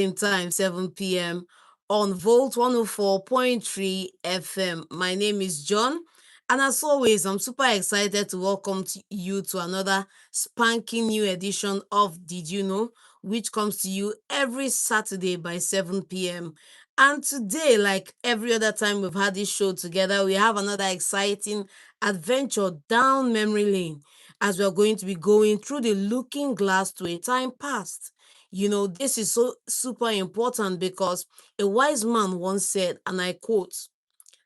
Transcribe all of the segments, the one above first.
same time, 7 p.m. on Volt 104.3 FM. My name is John, and as always, I'm super excited to welcome you to another spanking new edition of Did You Know, which comes to you every Saturday by 7 p.m. And today, like every other time we've had this show together, we have another exciting adventure down memory lane as we're going to be going through the looking glass to a time past. This is so super important because a wise man once said, and I quote,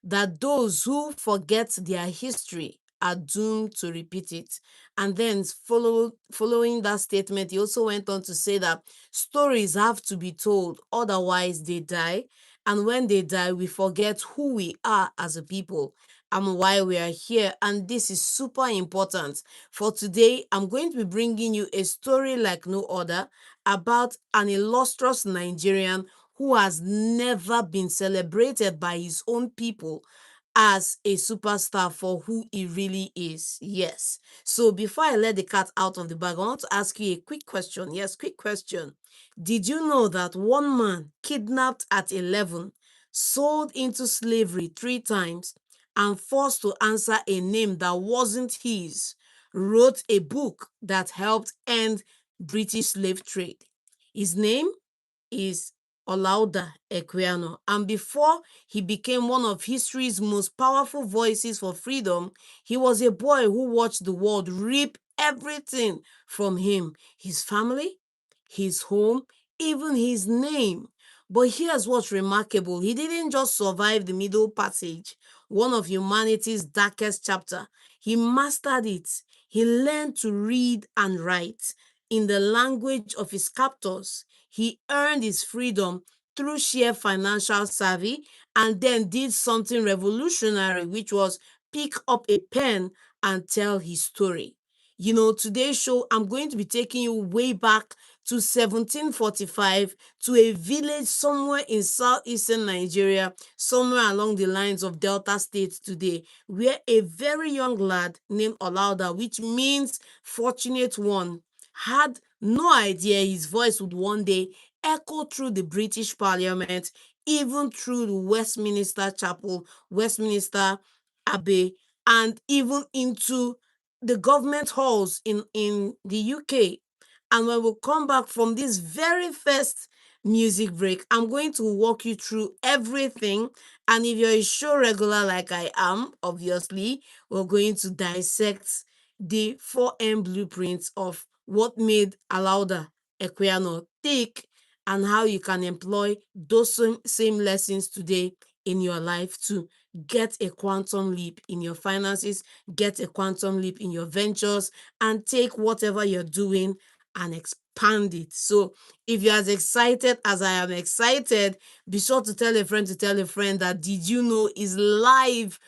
that those who forget their history are doomed to repeat it. And then following that statement, he also went on to say that stories have to be told, otherwise they die. And when they die, we forget who we are as a people and why we are here. And this is super important. For today, I'm going to be bringing you a story like no other about an illustrious Nigerian who has never been celebrated by his own people as a superstar for who he really is. Yes. So before I let the cat out of the bag, I want to ask you a quick question. Yes, quick question. Did you know that one man kidnapped at 11, sold into slavery 3 times, and forced to answer a name that wasn't his, wrote a book that helped end British slave trade? His name is Olaudah Equiano. And before he became one of history's most powerful voices for freedom, he was a boy who watched the world rip everything from him, his family, his home, even his name. But here's what's remarkable. He didn't just survive the Middle Passage, one of humanity's darkest chapter. He mastered it. He learned to read and write in the language of his captors. He earned his freedom through sheer financial savvy and then did something revolutionary, which was pick up a pen and tell his story. Today's show, I'm going to be taking you way back to 1745 to a village somewhere in southeastern Nigeria, somewhere along the lines of Delta State today, where a very young lad named Olaudah, which means fortunate one, had no idea his voice would one day echo through the British Parliament, even through the Westminster Chapel, Westminster Abbey, and even into the government halls in the UK. And when we come back from this very first music break, I'm going to walk you through everything. And if you're a show regular like I am, obviously, we're going to dissect the 4M blueprints of what made Olaudah Equiano tick and how you can employ those same lessons today in your life to get a quantum leap in your finances, get a quantum leap in your ventures, and take whatever you're doing and expand it. So if you're as excited as I am excited, be sure to tell a friend that Did You Know is live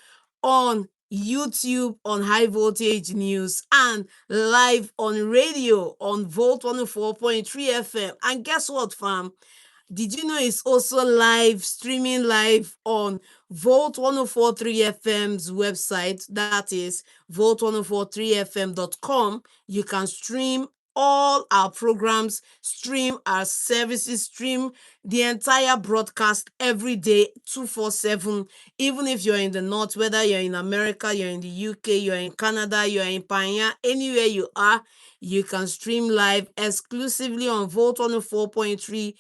on YouTube on High Voltage News and live on radio on Volt 104.3 FM. And guess what, fam? Did you know it's also streaming live on Volt 1043 FM's website? That is volt1043fm.com. You can stream all our programs, stream our services, stream the entire broadcast every day, 247. Even if you're in the north, whether you're in America, you're in the UK, you're in Canada, you're in Panya, anywhere you are, you can stream live exclusively on Volt 104.3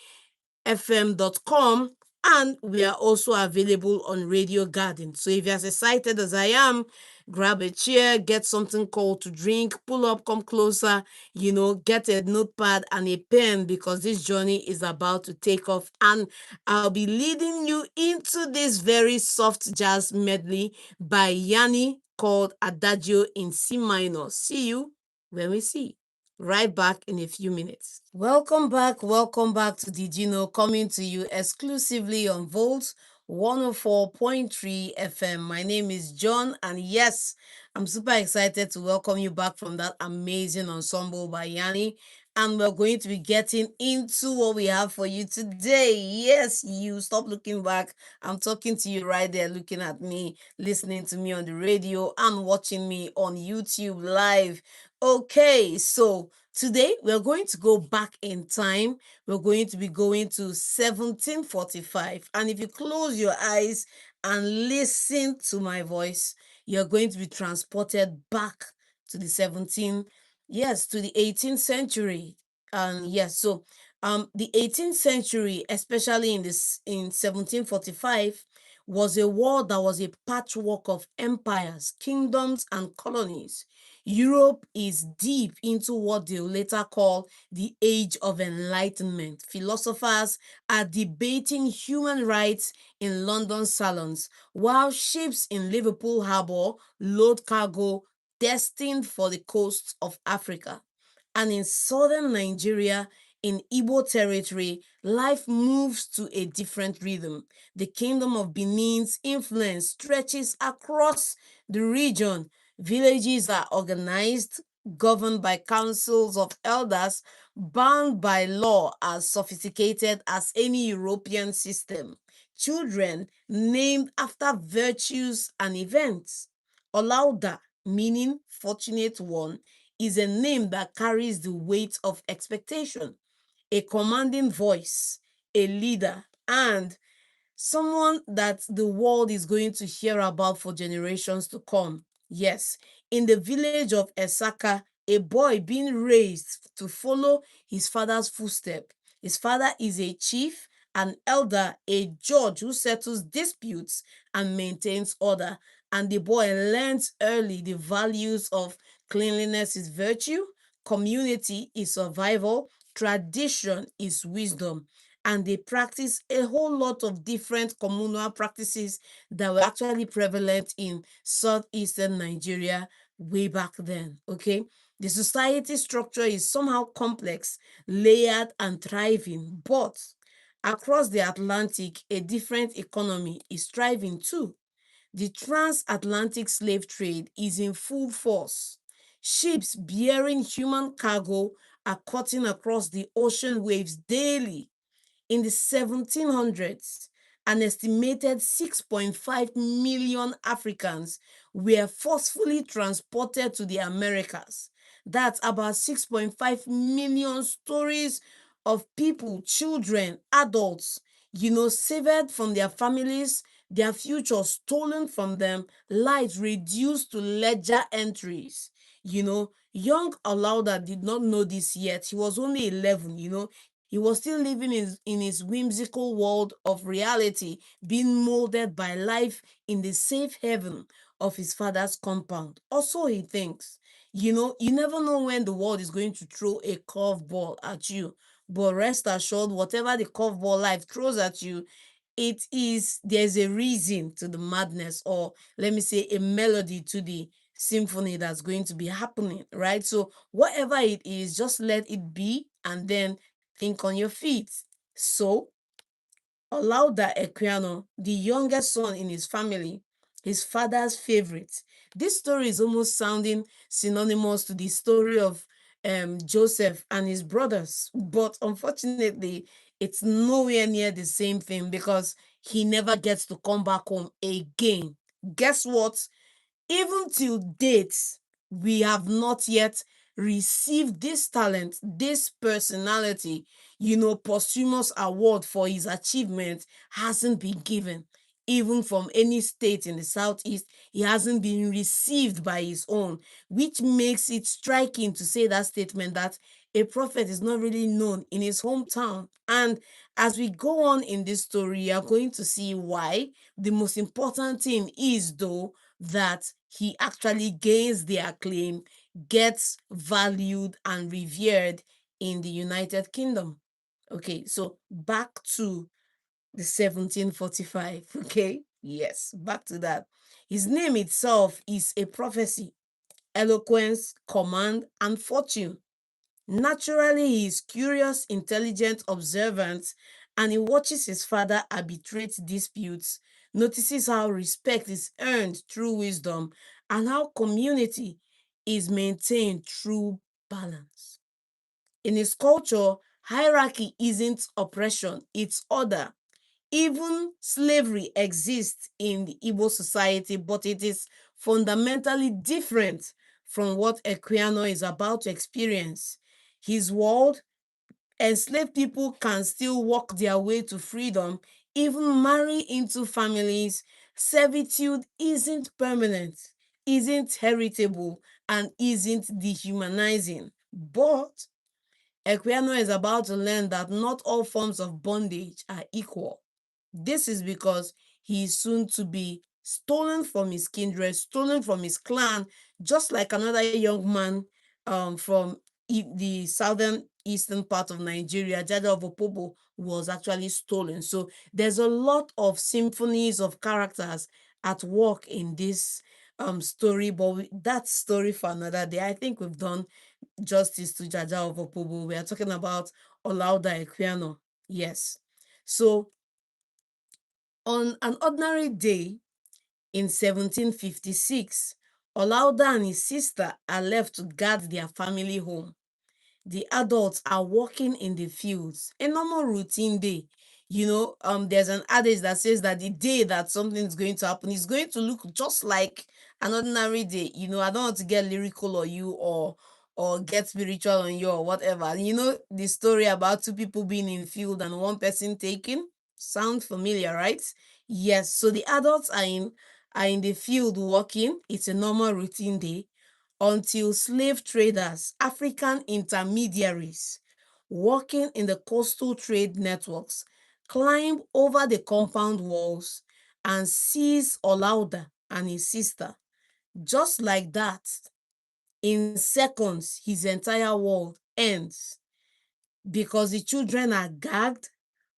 fm.com, and we are also available on Radio Garden. So if you're as excited as I am, grab a chair, get something cold to drink, pull up, come closer, get a notepad and a pen because this journey is about to take off. And I'll be leading you into this very soft jazz medley by Yanni called Adagio in C minor. See you when we see. Right back in a few minutes. Welcome back to Did You Know, coming to you exclusively on Volt 104.3 FM. My name is John, and yes, I'm super excited to welcome you back from that amazing ensemble by Yanni. And we're going to be getting into what we have for you today. Yes, you stop looking back. I'm talking to you right there, looking at me, listening to me on the radio, and watching me on YouTube live. Okay, so Today, we're going to go back in time. We're going to be going to 1745. And if you close your eyes and listen to my voice, you're going to be transported back to the 18th century. And yes, so the 18th century, especially in 1745, was a world that was a patchwork of empires, kingdoms, and colonies. Europe is deep into what they'll later call the Age of Enlightenment. Philosophers are debating human rights in London salons, while ships in Liverpool Harbour load cargo destined for the coast of Africa. And in southern Nigeria, in Igbo territory, life moves to a different rhythm. The Kingdom of Benin's influence stretches across the region. Villages are organized, governed by councils of elders, bound by law as sophisticated as any European system. Children named after virtues and events. Olaudah, meaning fortunate one, is a name that carries the weight of expectation, a commanding voice, a leader, and someone that the world is going to hear about for generations to come. Yes, in the village of Esaka, a boy being raised to follow his father's footstep. His father is a chief, an elder, a judge who settles disputes and maintains order. And the boy learns early the values of cleanliness is virtue, community is survival, tradition is wisdom, and they practice a whole lot of different communal practices that were actually prevalent in southeastern Nigeria way back then. Okay, the society structure is somehow complex, layered, and thriving, but across the Atlantic, a different economy is thriving too. The transatlantic slave trade is in full force. Ships bearing human cargo are cutting across the ocean waves daily. In the 1700s, an estimated 6.5 million Africans were forcefully transported to the Americas. That's about 6.5 million stories of people, children, adults, severed from their families, their future stolen from them, lives reduced to ledger entries. Young Olaudah did not know this yet. He was only 11. He was still living in his whimsical world of reality, being molded by life in the safe haven of his father's compound. Also, he thinks, you never know when the world is going to throw a curveball at you. But rest assured, whatever the curveball life throws at you, there's a reason to the madness, or let me say, a melody to the symphony that's going to be happening, right? So, whatever it is, just let it be and then think on your feet. So, Olaudah Equiano, the youngest son in his family, his father's favorite. This story is almost sounding synonymous to the story of Joseph and his brothers, but unfortunately, it's nowhere near the same thing because he never gets to come back home again. Guess what? Even till date, we have not yet received this talent, this personality, posthumous award for his achievement hasn't been given. Even from any state in the southeast, he hasn't been received by his own, which makes it striking to say that statement that a prophet is not really known in his hometown. And as we go on in this story, you are going to see why. The most important thing is, though, that he actually gains the acclaim, gets valued and revered in the United Kingdom. Okay, so back to the 1745. Okay, yes, back to that. His name itself is a prophecy: eloquence, command, and fortune. Naturally, he is curious, intelligent, observant, and he watches his father arbitrate disputes, notices how respect is earned through wisdom, and how community is maintained through balance. In his culture, hierarchy isn't oppression, it's order. Even slavery exists in the Igbo society, but it is fundamentally different from what Equiano is about to experience. His world, enslaved people can still walk their way to freedom, even marry into families. Servitude isn't permanent, isn't heritable, and isn't dehumanizing. But Equiano is about to learn that not all forms of bondage are equal. This is because he is soon to be stolen from his kindred, stolen from his clan, just like another young man from the southern eastern part of Nigeria, Jaja of Opobo, was actually stolen. So there's a lot of symphonies of characters at work in this story, but that story for another day. I think we've done justice to Jaja of Opobo. We are talking about Olaudah Equiano. Yes. So on an ordinary day in 1756, Olaudah and his sister are left to guard their family home. The adults are working in the fields. A normal routine day. There's an adage that says that the day that something is going to happen is going to look just like an ordinary day. I don't want to get lyrical on you or get spiritual on you or whatever. The story about two people being in field and one person taken. Sound familiar, right? Yes. So the adults are in the field working. It's a normal routine day until slave traders, African intermediaries working in the coastal trade networks, climb over the compound walls and seize Olaudah and his sister. Just like that, in seconds, his entire world ends because the children are gagged,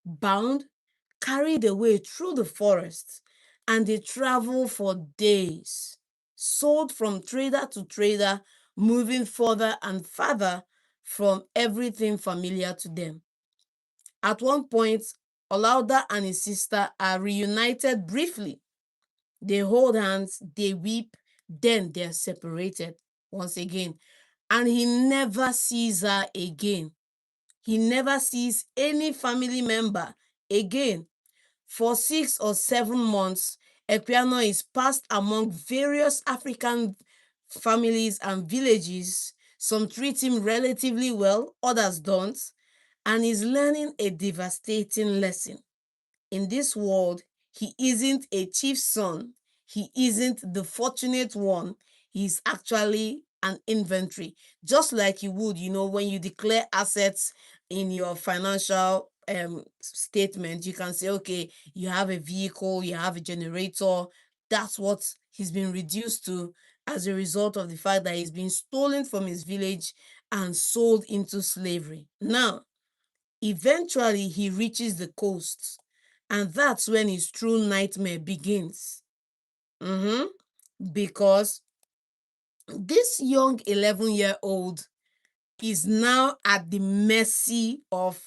bound, carried away through the forest, and they travel for days, sold from trader to trader, moving further and further from everything familiar to them. At one point, Olaudah and his sister are reunited briefly. They hold hands, they weep, then they're separated once again. And he never sees her again. He never sees any family member again. For 6 or 7 months, Equiano is passed among various African families and villages. Some treat him relatively well, others don't, and is learning a devastating lesson. In this world, he isn't a chief's son. He isn't the fortunate one. He's actually an inventory. Just like you would, when you declare assets in your financial statement, you can say, okay, you have a vehicle, you have a generator. That's what he's been reduced to as a result of the fact that he's been stolen from his village and sold into slavery. Now, eventually, he reaches the coast, and that's when his true nightmare begins. Because this young 11-year-old is now at the mercy of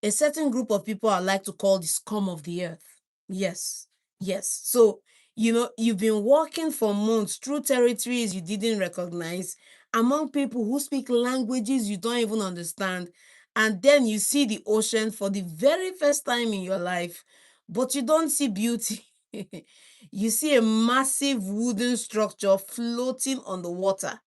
a certain group of people I like to call the scum of the earth. Yes, yes. So, you've been walking for months through territories you didn't recognize, among people who speak languages you don't even understand, and then you see the ocean for the very first time in your life, but you don't see beauty. You see a massive wooden structure floating on the water,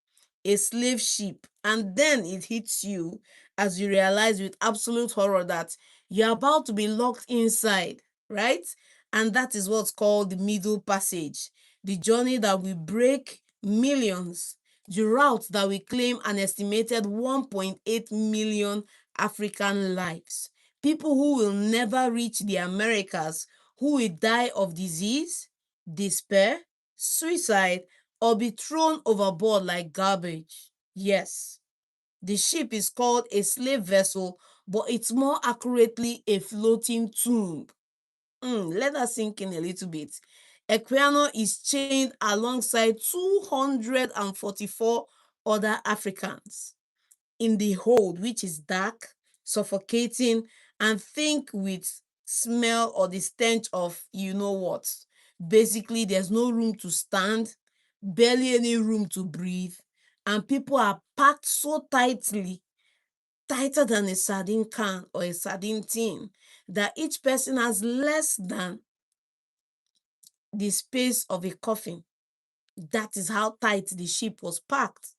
a slave ship, and then it hits you as you realize with absolute horror that you're about to be locked inside, right? And that is what's called the Middle Passage, the journey that will break millions, the route that will claim an estimated 1.8 million African lives. People who will never reach the Americas, who will die of disease, despair, suicide, or be thrown overboard like garbage. Yes, the ship is called a slave vessel, but it's more accurately a floating tomb. Let that sink in a little bit. Equiano is chained alongside 244 other Africans in the hold, which is dark, suffocating, and think with smell or the stench of you know what. Basically, there's no room to stand, barely any room to breathe, and people are packed so tightly, tighter than a sardine can or a sardine tin, that each person has less than the space of a coffin. That is how tight the ship was packed.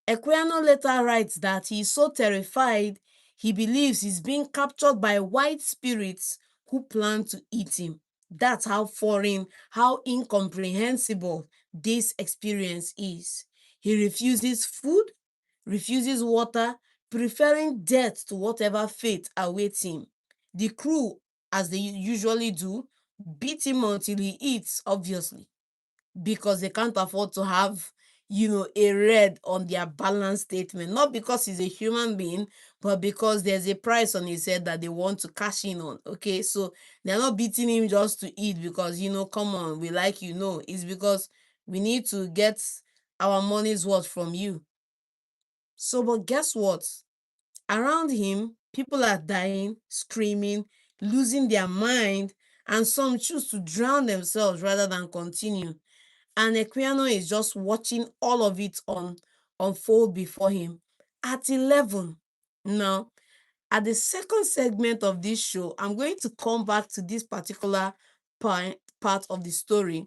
Equiano later writes that he is so terrified he believes he's being captured by white spirits who plan to eat him. That's how foreign, how incomprehensible this experience is. He refuses food, refuses water, preferring death to whatever fate awaits him. The crew, as they usually do, beat him until he eats, obviously, because they can't afford to have a red on their balance statement, not because he's a human being, but because there's a price on his head that they want to cash in on. Okay, so they're not beating him just to eat because come on, we like it's because we need to get our money's worth from you. So, but guess what? Around him, people are dying, screaming, losing their mind, and some choose to drown themselves rather than continue. And Equiano is just watching all of it unfold before him. At 11, now, at the second segment of this show, I'm going to come back to this particular part of the story,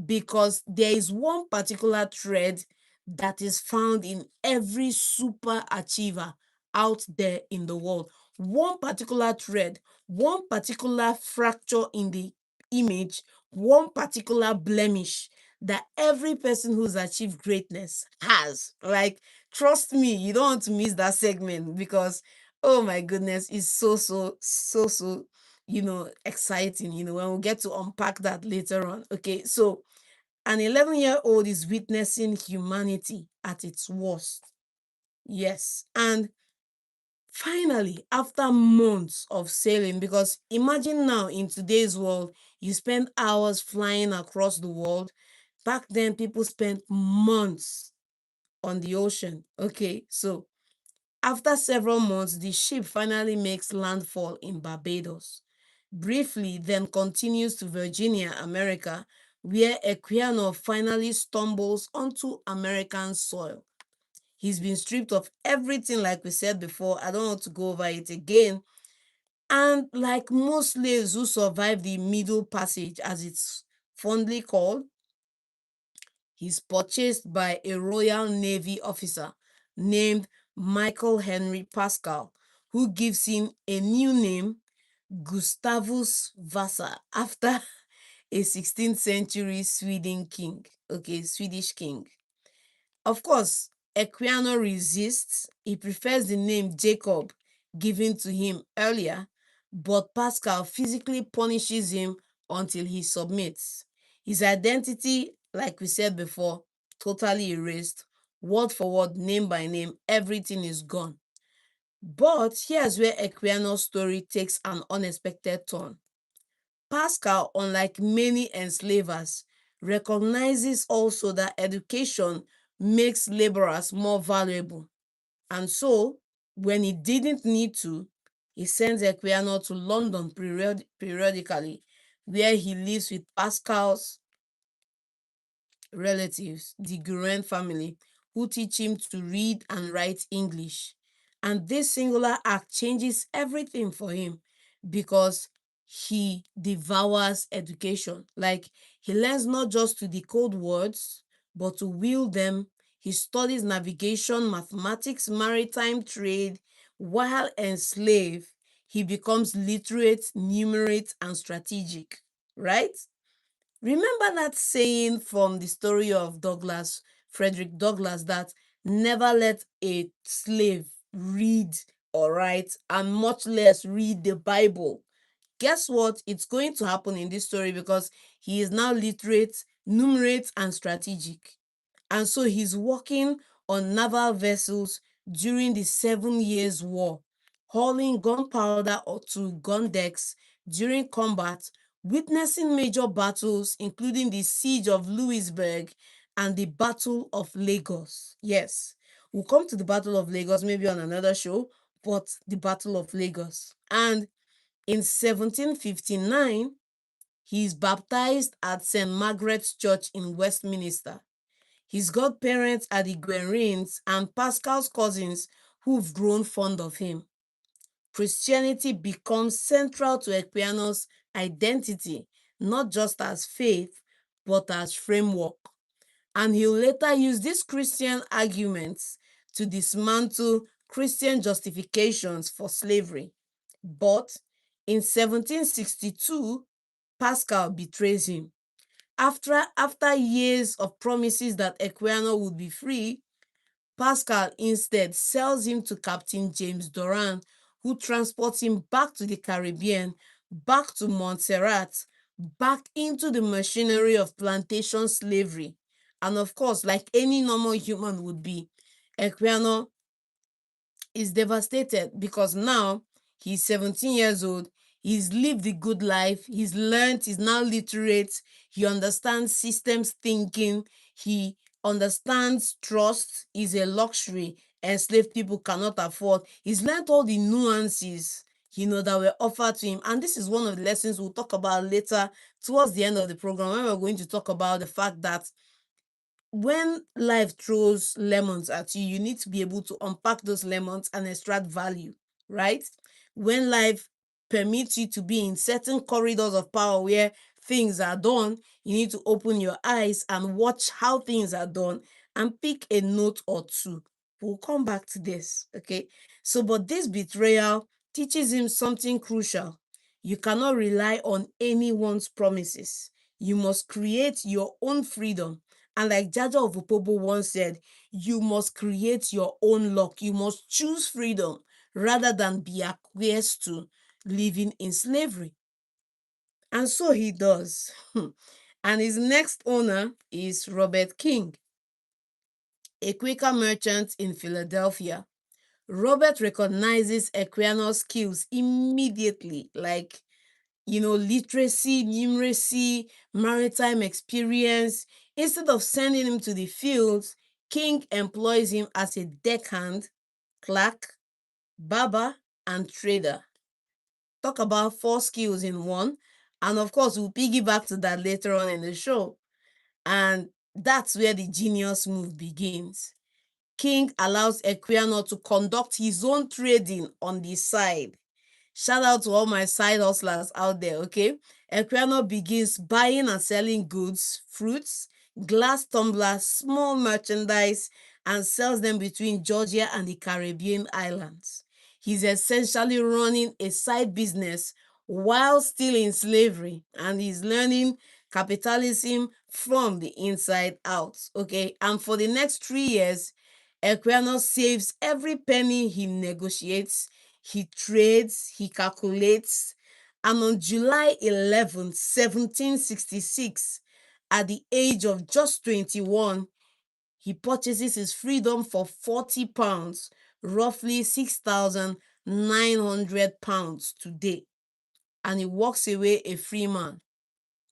because there is one particular thread that is found in every super achiever out there in the world. One particular thread, one particular fracture in the image, one particular blemish that every person who's achieved greatness has. Like, trust me, you don't want to miss that segment, because oh my goodness, it's so exciting, when we get to unpack that later on. Okay, so an 11-year-old is witnessing humanity at its worst. Yes. And finally, after months of sailing, because imagine now in today's world, you spend hours flying across the world. Back then, people spent months on the ocean. Okay, so after several months, the ship finally makes landfall in Barbados. Briefly, then continues to Virginia, America, where Equiano finally stumbles onto American soil. He's been stripped of everything, like we said before. I don't want to go over it again. And like most slaves who survive the Middle Passage, as it's fondly called, he's purchased by a Royal Navy officer named Michael Henry Pascal, who gives him a new name, Gustavus Vasa, after a 16th century Swedish king. Of course, Equiano resists. He prefers the name Jacob given to him earlier, but Pascal physically punishes him until he submits. His identity, like we said before, totally erased. Word for word, name by name, everything is gone. But here's where Equiano's story takes an unexpected turn. Pascal, unlike many enslavers, recognizes also that education makes laborers more valuable. And so, when he didn't need to, he sends Equiano to London periodically, where he lives with Pascal's relatives, the Guren family, who teach him to read and write English. And this singular act changes everything for him, because he devours education. Like, he learns not just to decode words, but to wield them. He studies navigation, mathematics, maritime trade. While enslaved, he becomes literate, numerate, and strategic, right? Remember that saying from the story of Frederick Douglass, that never let a slave read or write, and much less read the Bible. Guess what? It's going to happen in this story, because he is now literate, numerate, and strategic. And so he's working on naval vessels during the 7 Years' War, hauling gunpowder to gun decks during combat, witnessing major battles, including the Siege of Louisburg and the Battle of Lagos. Yes, we'll come to the Battle of Lagos maybe on another show, but the Battle of Lagos. And in 1759, he is baptized at St. Margaret's Church in Westminster. His godparents are the Guerins and Pascal's cousins, who've grown fond of him. Christianity becomes central to Equiano's identity, not just as faith, but as framework. And he'll later use these Christian arguments to dismantle Christian justifications for slavery. But in 1762, Pascal betrays him. After years of promises that Equiano would be free, Pascal instead sells him to Captain James Doran, who transports him back to the Caribbean, back to Montserrat, back into the machinery of plantation slavery. And of course, like any normal human would be, Equiano is devastated because now he's 17 years old. He's lived a good life. He's learned, he's now literate. He understands systems thinking. He understands trust is a luxury enslaved people cannot afford. He's learned all the nuances, that were offered to him. And this is one of the lessons we'll talk about later towards the end of the program, when we're going to talk about the fact that when life throws lemons at you, you need to be able to unpack those lemons and extract value, right? When life permits you to be in certain corridors of power where things are done, you need to open your eyes and watch how things are done and pick a note or two. We'll come back to this, okay? So, but this betrayal teaches him something crucial. You cannot rely on anyone's promises. You must create your own freedom. And like Jaja of Upobo once said, you must create your own luck. You must choose freedom rather than be acquiesced to living in slavery. And so he does. And his next owner is Robert King, a Quaker merchant in Philadelphia. Robert recognizes Equiano's skills immediately, like literacy, numeracy, maritime experience. Instead of sending him to the fields, King employs him as a deckhand, clerk, barber, and trader. Talk about 4 skills in one. And of course, we'll piggyback to that later on in the show. And that's where the genius move begins. King allows Equiano to conduct his own trading on the side. Shout out to all my side hustlers out there, okay? Equiano begins buying and selling goods, fruits, glass tumblers, small merchandise, and sells them between Georgia and the Caribbean islands. He's essentially running a side business while still in slavery, and he's learning capitalism from the inside out, okay? And for the next 3 years, Equiano saves every penny he negotiates, he trades, he calculates, and on July 11th, 1766, at the age of just 21, he purchases his freedom for £40, roughly £6,900 today, and he walks away a free man.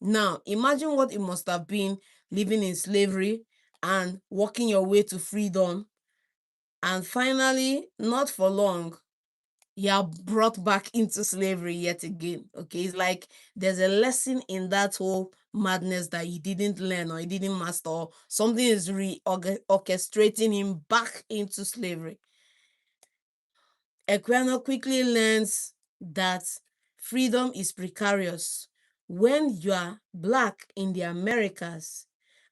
Now, imagine what it must have been living in slavery and working your way to freedom. And finally, not for long, you are brought back into slavery yet again. Okay, it's like there's a lesson in that whole madness that he didn't learn or he didn't master, or something is orchestrating him back into slavery. Equiano quickly learns that freedom is precarious when you are black in the Americas.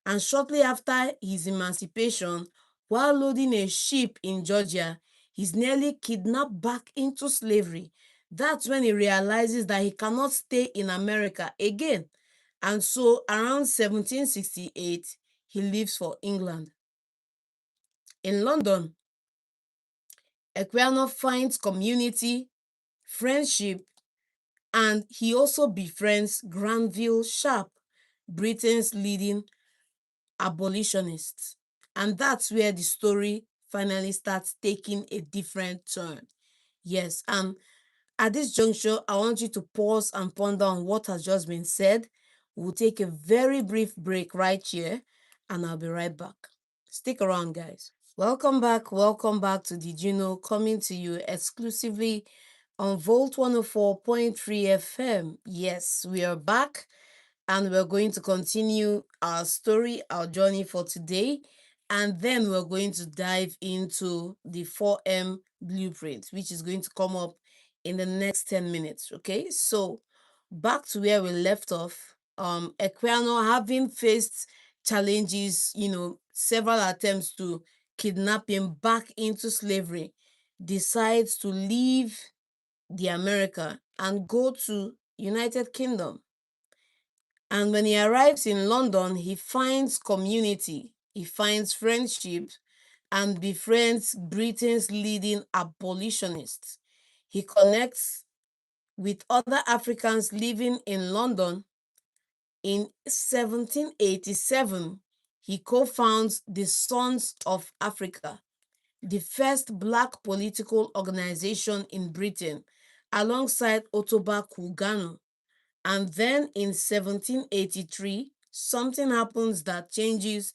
And shortly after his emancipation, while loading a ship in Georgia, he's nearly kidnapped back into slavery. That's when he realizes that he cannot stay in America again. And so around 1768, he leaves for England. In London, Equiano finds community, friendship, and he also befriends Granville Sharp, Britain's leading abolitionist. And that's where the story finally starts taking a different turn. Yes, and at this juncture, I want you to pause and ponder on what has just been said. We'll take a very brief break right here, and I'll be right back. Stick around, guys. Welcome back. Welcome back to Did You Know, coming to you exclusively on Volt 104.3 FM. Yes, we are back, and we're going to continue our story, our journey for today. And then we're going to dive into the 4M blueprint, which is going to come up in the next 10 minutes. Okay, so back to where we left off. Equiano, having faced challenges, several attempts to kidnapping back into slavery, decides to leave the America and go to United Kingdom. And when he arrives in London, he finds community, he finds friendship, and befriends Britain's leading abolitionists. He connects with other Africans living in London. In 1787, he co-founds the Sons of Africa, the first Black political organization in Britain, alongside Ottobah Kuganu. And then in 1783, something happens that changes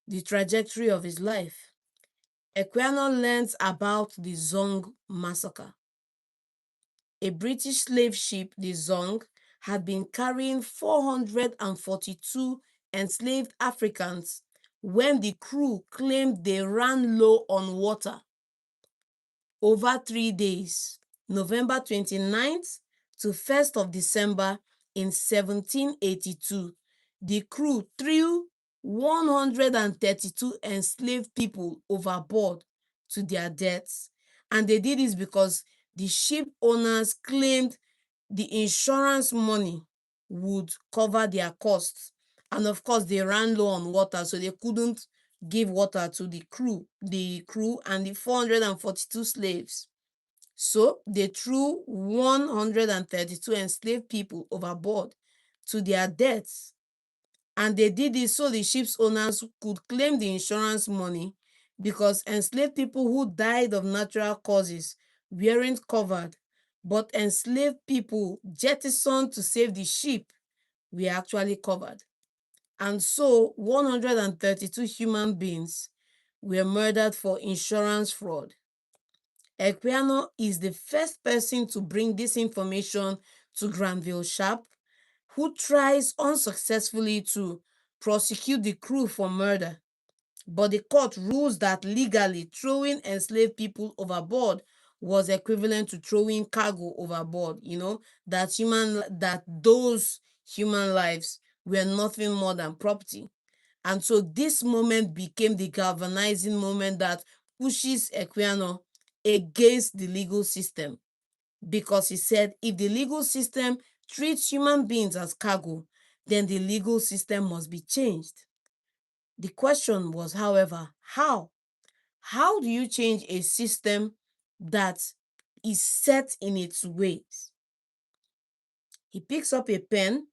the trajectory of his life. Equiano learns about the Zong massacre. A British slave ship, the Zong, had been carrying 442 enslaved Africans when the crew claimed they ran low on water. Over 3 days, November 29th to 1st of December in 1782, the crew threw 132 enslaved people overboard to their deaths. And they did this because the ship owners claimed the insurance money would cover their costs. And of course, they ran low on water, so they couldn't give water to the crew and the 442 slaves. So they threw 132 enslaved people overboard to their deaths. And they did this so the ship's owners could claim the insurance money, because enslaved people who died of natural causes weren't covered, but enslaved people jettisoned to save the ship were actually covered. And so 132 human beings were murdered for insurance fraud. Equiano is the first person to bring this information to Granville Sharp, who tries unsuccessfully to prosecute the crew for murder. But the court rules that legally throwing enslaved people overboard was equivalent to throwing cargo overboard, that those human lives were nothing more than property. And so this moment became the galvanizing moment that pushes Equiano against the legal system, because he said if the legal system treats human beings as cargo, then the legal system must be changed. The question was, however, how? How do you change a system that is set in its ways? He picks up a pen,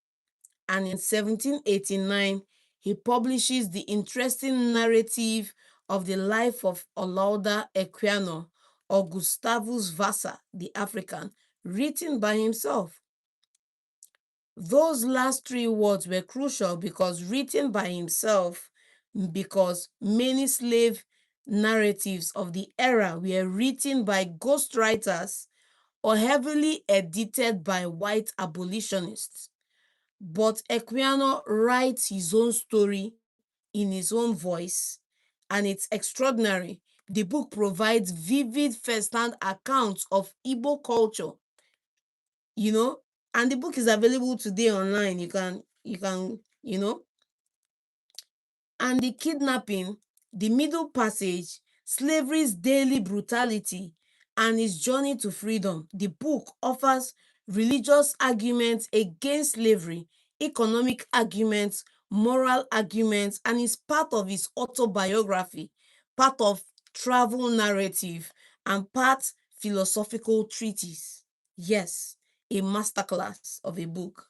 and in 1789, he publishes the interesting narrative of the life of Olaudah Equiano, or Gustavus Vassa the African, written by himself. Those last three words were crucial because written by himself, because many slave narratives of the era were written by ghostwriters or heavily edited by white abolitionists. But Equiano writes his own story in his own voice, and it's extraordinary. The book provides vivid first-hand accounts of Igbo culture, you know, and the book is available today online. And the kidnapping, the Middle Passage, slavery's daily brutality, and his journey to freedom. The book offers religious arguments against slavery, economic arguments, moral arguments, and is part of his autobiography, part of travel narrative, and part philosophical treatise. Yes, a masterclass of a book.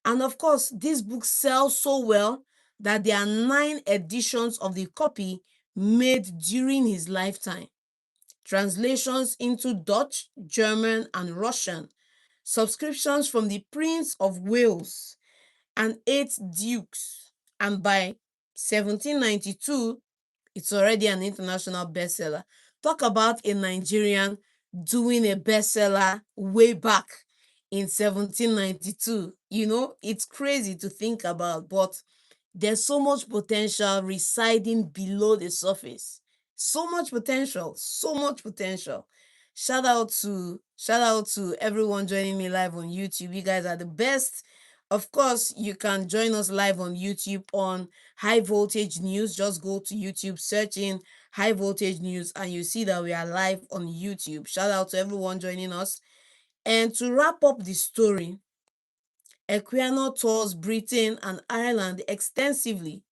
And of course, this book sells so well that there are 9 editions of the copy made during his lifetime. Translations into Dutch, German, and Russian. Subscriptions from the Prince of Wales and 8 dukes. And by 1792, it's already an international bestseller. Talk about a Nigerian doing a bestseller way back in 1792. It's crazy to think about, but there's so much potential residing below the surface. So much potential, so much potential. Shout out to everyone joining me live on YouTube. You guys are the best. Of course, you can join us live on YouTube on High Voltage News. Just go to YouTube, search in High Voltage News, and you see that we are live on YouTube. Shout out to everyone joining us. And to wrap up the story, Equiano tours Britain and Ireland extensively.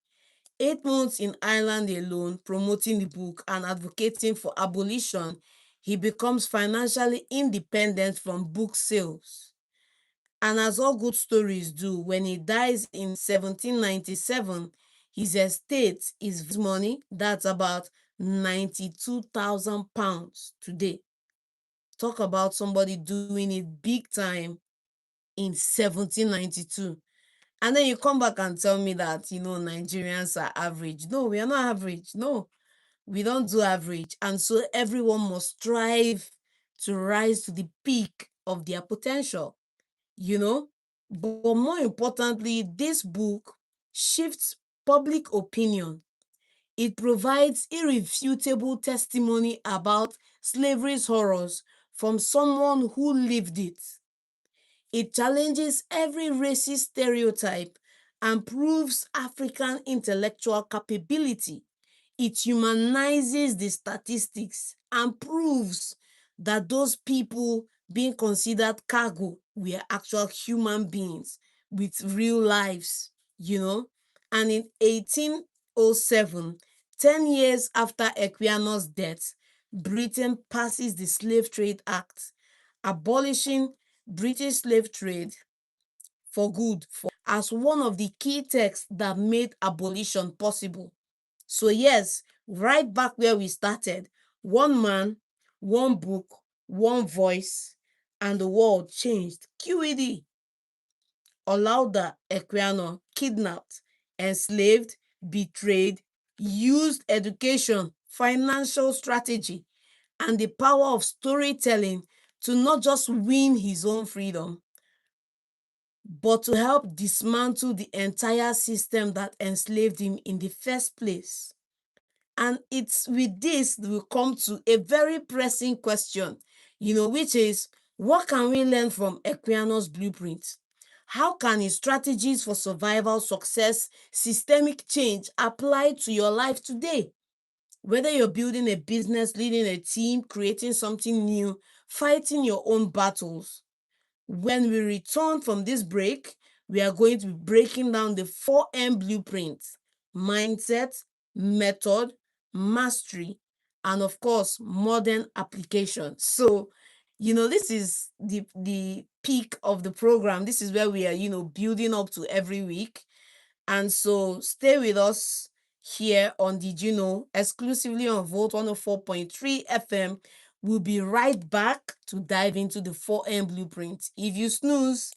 8 months in Ireland alone, promoting the book and advocating for abolition, he becomes financially independent from book sales. And as all good stories do, when he dies in 1797, his estate is money that's about £92,000 today. Talk about somebody doing it big time in 1792. And then you come back and tell me that, Nigerians are average. No, we are not average. No, we don't do average. And so everyone must strive to rise to the peak of their potential, you know. But more importantly, this book shifts public opinion. It provides irrefutable testimony about slavery's horrors from someone who lived it. It challenges every racist stereotype and proves African intellectual capability. It humanizes the statistics and proves that those people being considered cargo were actual human beings with real lives. And in 1807, 10 years after Equiano's death, Britain passes the Slave Trade Act, abolishing British slave trade for good as one of the key texts that made abolition possible. So yes, right back where we started, one man, one book, one voice, and the world changed. QED, Olaudah Equiano, kidnapped, enslaved, betrayed, used education, financial strategy, and the power of storytelling to not just win his own freedom, but to help dismantle the entire system that enslaved him in the first place. And it's with this that we come to a very pressing question, which is, what can we learn from Equiano's blueprint? How can his strategies for survival, success, systemic change apply to your life today? Whether you're building a business, leading a team, creating something new, fighting your own battles. When we return from this break, we are going to be breaking down the 4M blueprint: mindset, method, mastery, and of course, modern application. So, this is the peak of the program. This is where we are, building up to every week. And so stay with us here on Did You Know, exclusively on Volt 104.3 FM. We'll be right back to dive into the 4M blueprint. If you snooze,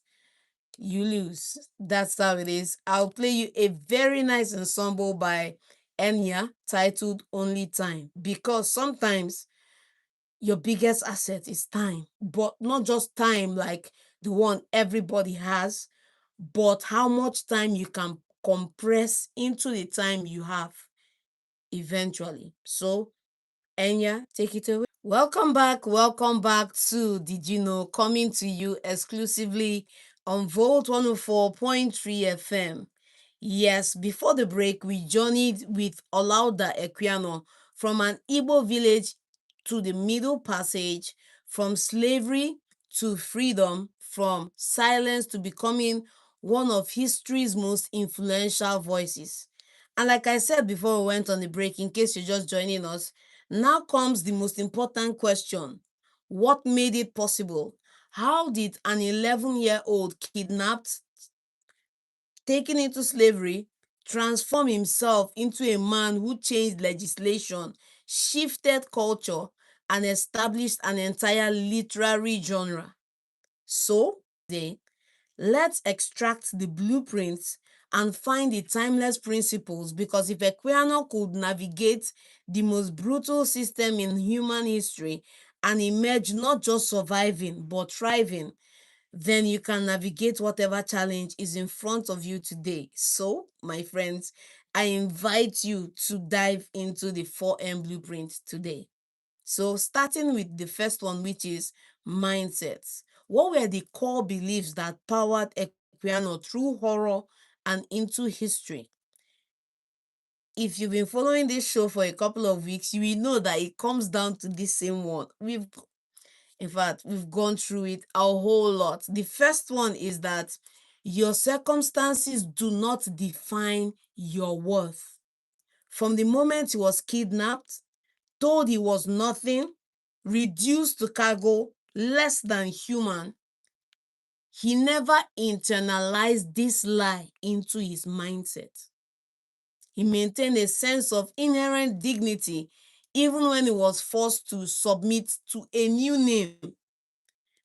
you lose. That's how it is. I'll play you a very nice ensemble by Enya titled Only Time, because sometimes your biggest asset is time, but not just time like the one everybody has, but how much time you can compress into the time you have eventually. So, Enya, take it away. Welcome back to Did You Know, coming to you exclusively on Volt 104.3 FM. Yes, before the break, we journeyed with Olaudah Equiano from an Igbo village to the Middle Passage, from slavery to freedom, from silence to becoming one of history's most influential voices. And like I said before we went on the break, in case you're just joining us, now comes the most important question. What made it possible? How did an 11-year-old kidnapped, taken into slavery, transform himself into a man who changed legislation, shifted culture, and established an entire literary genre? So, let's extract the blueprints and find the timeless principles, because if Equiano could navigate the most brutal system in human history and emerge not just surviving but thriving, then you can navigate whatever challenge is in front of you today. So, my friends, I invite you to dive into the 4M blueprint today. So, starting with the first one, which is mindsets. What were the core beliefs that powered Equiano through horror and into history. If you've been following this show for a couple of weeks, you will know that it comes down to this same one. In fact, we've gone through it a whole lot. The first one is that your circumstances do not define your worth. From the moment he was kidnapped, told he was nothing, reduced to cargo, less than human, he never internalized this lie into his mindset. He maintained a sense of inherent dignity even when he was forced to submit to a new name.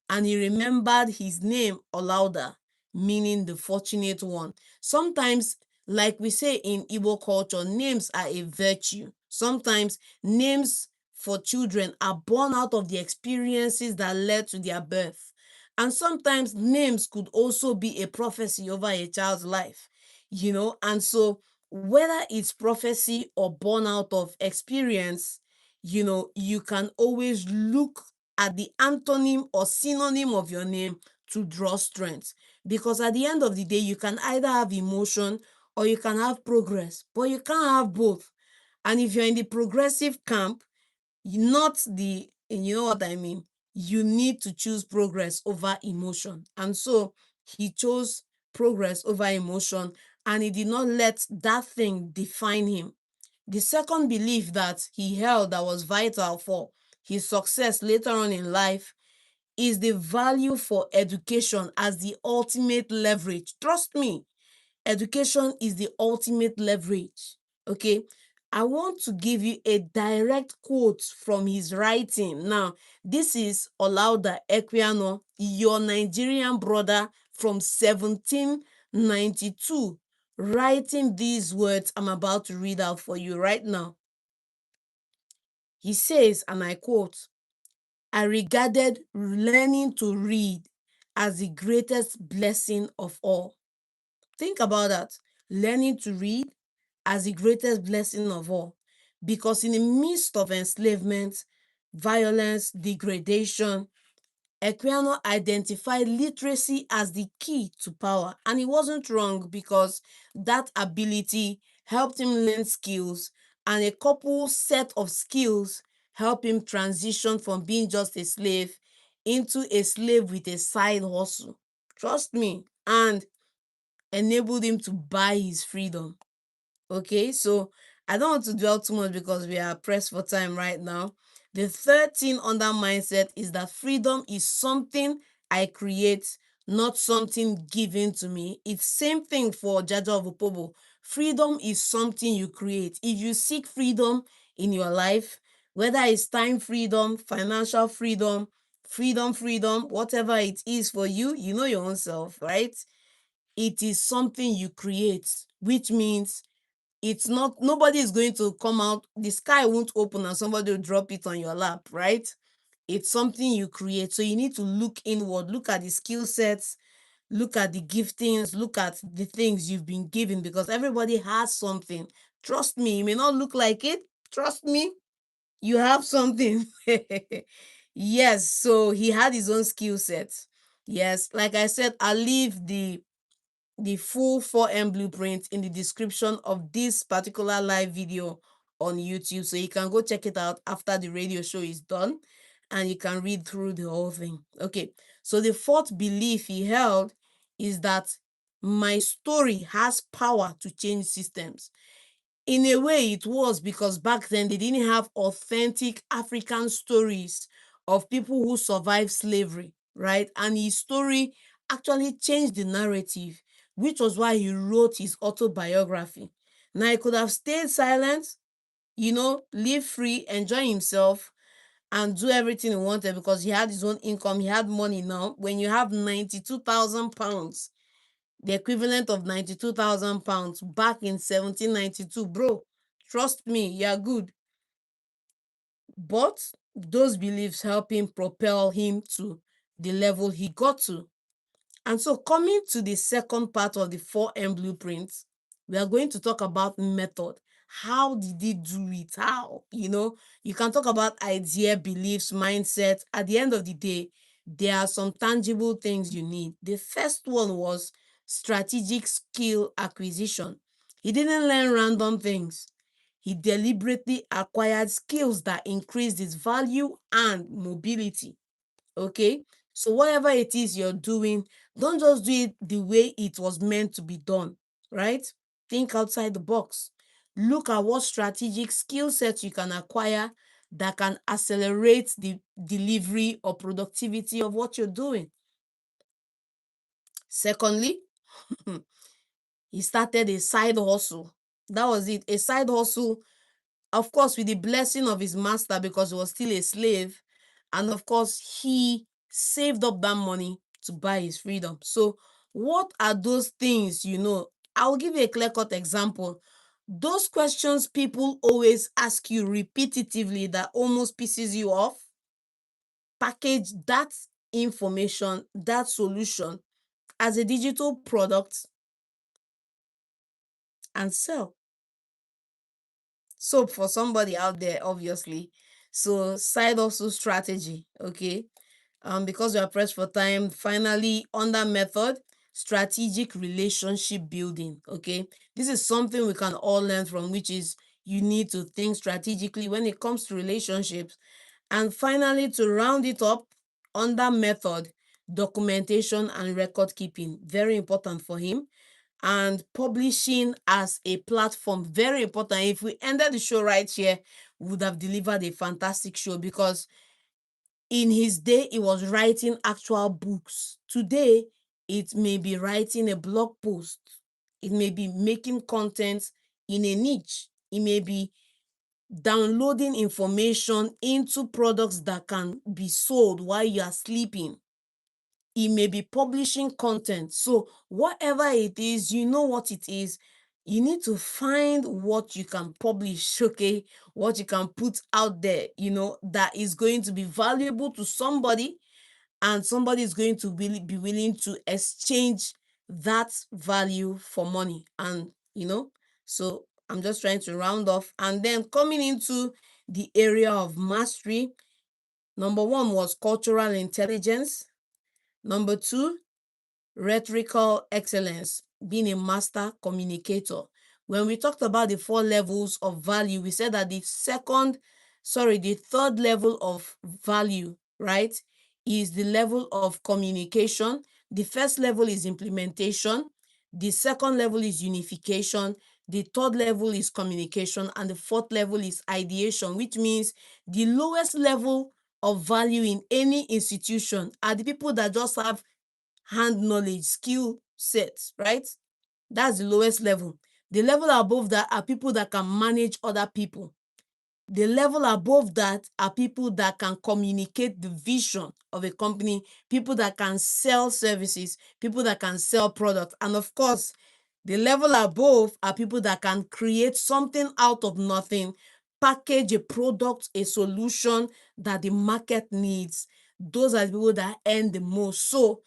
And he remembered his name, Olaudah, meaning the fortunate one. Sometimes, like we say in Igbo culture, names are a virtue. Sometimes names for children are born out of the experiences that led to their birth. And sometimes names could also be a prophecy over a child's life, and so whether it's prophecy or born out of experience, you can always look at the antonym or synonym of your name to draw strength. Because at the end of the day, you can either have emotion or you can have progress, but you can't have both. And if you're in the progressive camp, not the, you know what I mean, you need to choose progress over emotion. And so he chose progress over emotion, and he did not let that thing define him. The second belief that he held that was vital for his success later on in life is the value for education as the ultimate leverage. Trust me, education is the ultimate leverage. Okay. I want to give you a direct quote from his writing. Now, this is Olaudah Equiano, your Nigerian brother from 1792, writing these words I'm about to read out for you right now. He says, and I quote, "I regarded learning to read as the greatest blessing of all." Think about that. Learning to read as the greatest blessing of all. Because in the midst of enslavement, violence, degradation, Equiano identified literacy as the key to power. And he wasn't wrong, because that ability helped him learn skills, and a couple set of skills helped him transition from being just a slave into a slave with a side hustle. Trust me. And enabled him to buy his freedom. Okay, so I don't want to dwell too much because we are pressed for time right now. The third thing under mindset is that freedom is something I create, not something given to me. It's same thing for Jaja of Opobo. Freedom is something you create. If you seek freedom in your life, whether it's time freedom, financial freedom, freedom, whatever it is for you, you know your own self, right? It is something you create, which means it's not, nobody is going to come out, the sky won't open and somebody will drop it on your lap, right? It's something you create. So you need to look inward, look at the skill sets, look at the giftings, look at the things you've been given, because everybody has something. Trust me, it may not look like it. Trust me, you have something. Yes, so he had his own skill sets. Yes, like I said, I'll leave the full 4M blueprint in the description of this particular live video on YouTube. So you can go check it out after the radio show is done, and you can read through the whole thing. Okay, so the fourth belief he held is that my story has power to change systems. In a way, it was, because back then they didn't have authentic African stories of people who survived slavery, right? And his story actually changed the narrative, which was why he wrote his autobiography. Now, he could have stayed silent, live free, enjoy himself, and do everything he wanted, because he had his own income, he had money. Now, when you have 92,000 pounds, the equivalent of 92,000 pounds back in 1792, bro, trust me, you're good. But those beliefs help him propel him to the level he got to. And so, coming to the second part of the 4M blueprint, we are going to talk about method. How did he do it? How? You can talk about idea, beliefs, mindset. At the end of the day, there are some tangible things you need. The first one was strategic skill acquisition. He didn't learn random things. He deliberately acquired skills that increased his value and mobility. Okay? So, whatever it is you're doing, don't just do it the way it was meant to be done, right? Think outside the box. Look at what strategic skill sets you can acquire that can accelerate the delivery or productivity of what you're doing. Secondly, he started a side hustle. That was it, a side hustle, of course, with the blessing of his master because he was still a slave. And of course, he saved up that money to buy his freedom. So, what are those things you know? I'll give you a clear-cut example. Those questions people always ask you repetitively that almost pisses you off, package that information, that solution as a digital product and sell. So for somebody out there, obviously, so side hustle strategy, okay? Because we are pressed for time, finally, under method, strategic relationship building, okay? This is something we can all learn from, which is you need to think strategically when it comes to relationships. And finally, to round it up, under method, documentation and record keeping, very important for him. And publishing as a platform, very important. If we ended the show right here, we would have delivered a fantastic show because in his day, he was writing actual books. Today, it may be writing a blog post. It may be making content in a niche. It may be downloading information into products that can be sold while you are sleeping. It may be publishing content. So, whatever it is, you know what it is. You need to find what you can publish, okay? What you can put out there, that is going to be valuable to somebody, and somebody is going to be willing to exchange that value for money. And, so I'm just trying to round off. And then coming into the area of mastery, number one was cultural intelligence. Number two, rhetorical excellence, being a master communicator. When we talked about the 4 levels of value, we said that the third level of value, right, is the level of communication. The first level is implementation. The second level is unification. The third level is communication. And the fourth level is ideation, which means the lowest level of value in any institution are the people that just have hand knowledge, skill sets, right? That's the lowest level. The level above that are people that can manage other people. The level above that are people that can communicate the vision of a company, people that can sell services, people that can sell products. And of course, the level above are people that can create something out of nothing, package a product, a solution that the market needs. Those are the people that earn the most. So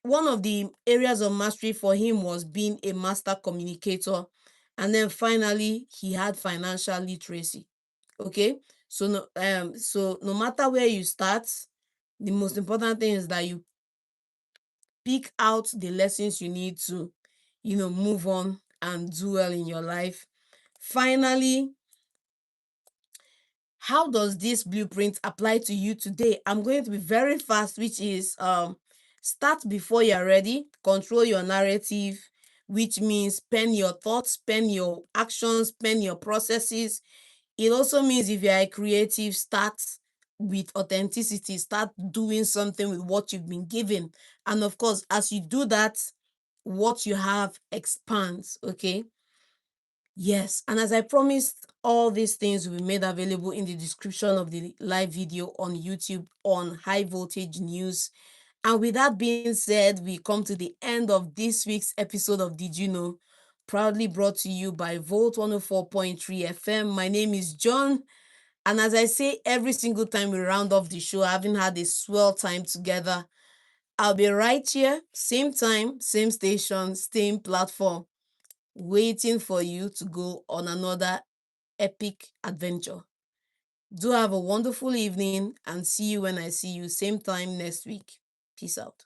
one of the areas of mastery for him was being a master communicator. And then finally, he had financial literacy. Okay. So no matter where you start, the most important thing is that you pick out the lessons you need to, move on and do well in your life. Finally, how does this blueprint apply to you today? I'm going to be very fast, which is start before you're ready, control your narrative, which means pen your thoughts, pen your actions, pen your processes. It also means if you're a creative, start with authenticity, start doing something with what you've been given. And of course, as you do that, what you have expands, okay? Yes, and as I promised, all these things will be made available in the description of the live video on YouTube on High Voltage News. And with that being said, we come to the end of this week's episode of Did You Know? Proudly brought to you by Volt 104.3 FM. My name is John. And as I say every single time we round off the show, having had a swell time together, I'll be right here, same time, same station, same platform, waiting for you to go on another epic adventure. Do have a wonderful evening and see you when I see you same time next week. Peace out.